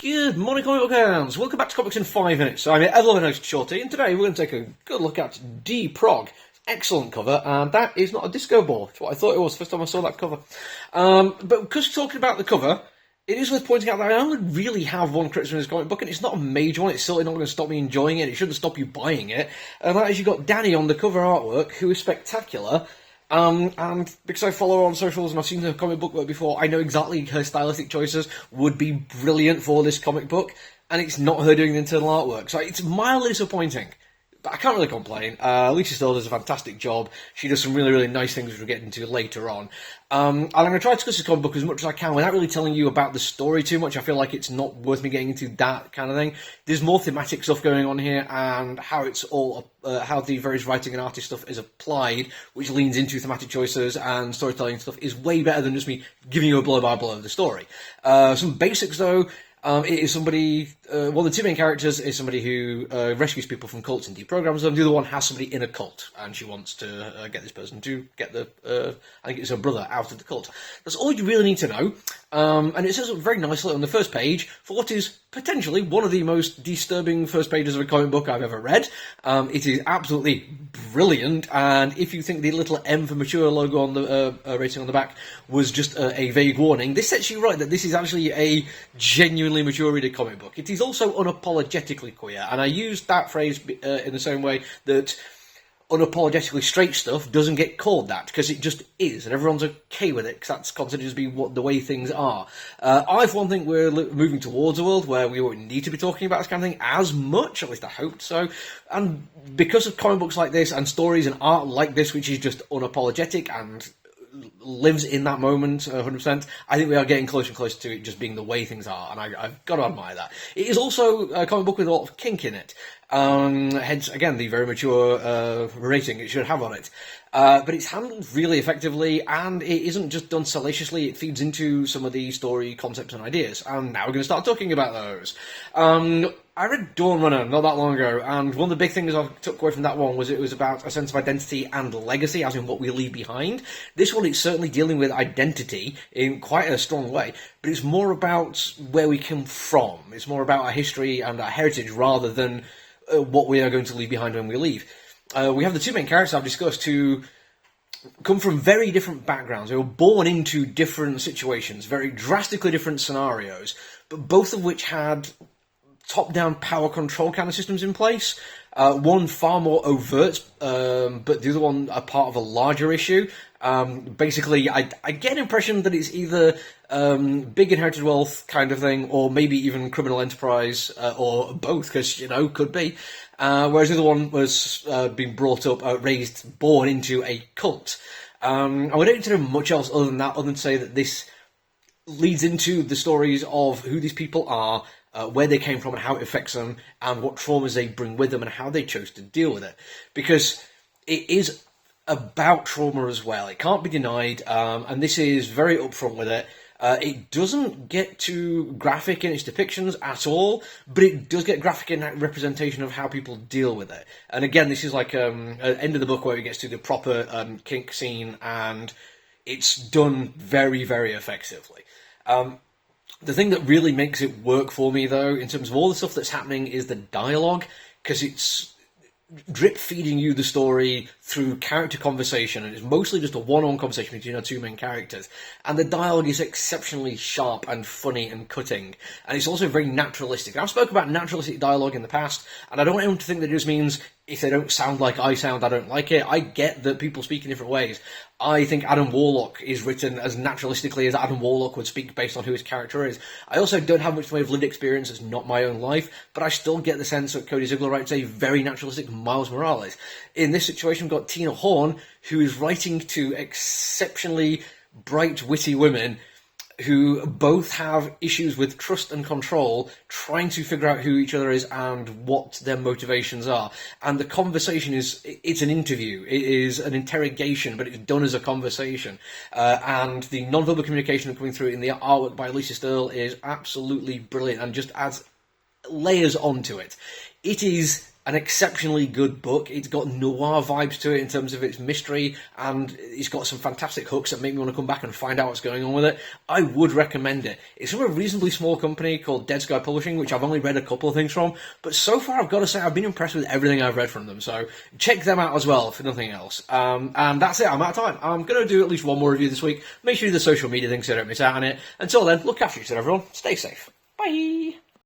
Good morning, comic book fans. Welcome back to Comics in 5 Minutes. I'm your ever host Shorty, and today we're going to take a good look at Deprog. Excellent cover, and that is not a disco ball. It's what I thought it was first time I saw that cover. But because talking about the cover, it is worth pointing out that I only really have one criticism in this comic book, and it's not a major one. It's certainly not going to stop me enjoying it. It shouldn't stop you buying it. And that is you've got Danny on the cover artwork, who is spectacular. And because I follow her on socials and I've seen her comic book work before, I know exactly her stylistic choices would be brilliant for this comic book, and it's not her doing the internal artwork. So it's mildly disappointing. But I can't really complain. Lisa Still does a fantastic job. She does some really, really nice things which we'll get into later on. And I'm going to try to discuss this comic book as much as I can without really telling you about the story too much. I feel like it's not worth me getting into that kind of thing. There's more thematic stuff going on here, and how it's all, how the various writing and artist stuff is applied, which leans into thematic choices and storytelling stuff, is way better than just me giving you a blow-by-blow of the story. Some basics though. It is somebody, one of the two main characters is somebody who rescues people from cults and deprograms them. The other one has somebody in a cult, and she wants to get this person to get the, I think it's her brother, out of the cult. That's all you really need to know. And it says very nicely on the first page for what is potentially one of the most disturbing first pages of a comic book I've ever read. It is absolutely brilliant, and if you think the little M for mature logo on the rating on the back was just a vague warning, this sets you right that this is actually a genuinely mature reader comic book. It is also unapologetically queer, and I use that phrase in the same way that unapologetically straight stuff doesn't get called that, because it just is, and everyone's okay with it, because that's considered to be what the way things are. I, for one, think we're moving towards a world where we won't need to be talking about this kind of thing as much, at least I hoped so, and because of comic books like this, and stories and art like this, which is just unapologetic and lives in that moment 100%, I think we are getting closer and closer to it just being the way things are, and I've got to admire that. It is also a comic book with a lot of kink in it, hence, again, the very mature rating it should have on it. But it's handled really effectively, and it isn't just done salaciously, it feeds into some of the story concepts and ideas, and now we're going to start talking about those. I read Dawn Runner not that long ago, and one of the big things I took away from that one was it was about a sense of identity and legacy, as in what we leave behind. This one is certainly dealing with identity in quite a strong way, but it's more about where we come from. It's more about our history and our heritage rather than what we are going to leave behind when we leave. We have the two main characters I've discussed who come from very different backgrounds. They were born into different situations, very drastically different scenarios, but both of which had top-down power control kind of systems in place. One far more overt, but the other one a part of a larger issue. Basically, I get an impression that it's either big inherited wealth kind of thing, or maybe even criminal enterprise, or both, because, you know, could be. Whereas the other one was being brought up, raised, born into a cult. And we don't need to know much else other than that, other than to say that this leads into the stories of who these people are, where they came from and how it affects them, and what traumas they bring with them and how they chose to deal with it. Because it is about trauma as well. It can't be denied, and this is very upfront with it. It doesn't get too graphic in its depictions at all, but it does get graphic in that representation of how people deal with it. And again, this is like an end of the book where it gets to the proper kink scene, and it's done very, very effectively. The thing that really makes it work for me, though, in terms of all the stuff that's happening, is the dialogue, because it's drip-feeding you the story through character conversation, and it's mostly just a one-on-one conversation between our two main characters, and the dialogue is exceptionally sharp and funny and cutting, and it's also very naturalistic. I've spoken about naturalistic dialogue in the past, and I don't want anyone to think that it just means if they don't sound like I sound, I don't like it. I get that people speak in different ways. I think Adam Warlock is written as naturalistically as Adam Warlock would speak based on who his character is. I also don't have much in the way of lived experience, it's not my own life, but I still get the sense that Cody Ziegler writes a very naturalistic Miles Morales. In this situation, we've got Tina Horn, who is writing to exceptionally bright, witty women who both have issues with trust and control, trying to figure out who each other is and what their motivations are. And the conversation it's an interview, it is an interrogation, but it's done as a conversation. And the non-verbal communication coming through in the artwork by Lisa Still is absolutely brilliant and just adds layers onto it. It is an exceptionally good book. It's got noir vibes to it in terms of its mystery, and it's got some fantastic hooks that make me want to come back and find out what's going on with it. I would recommend it. It's from a reasonably small company called Dead Sky Publishing, which I've only read a couple of things from, but so far I've got to say I've been impressed with everything I've read from them, so check them out as well, if nothing else. And that's it, I'm out of time. I'm going to do at least one more review this week. Make sure you do the social media things so you don't miss out on it. Until then, look after yourself, everyone. Stay safe. Bye!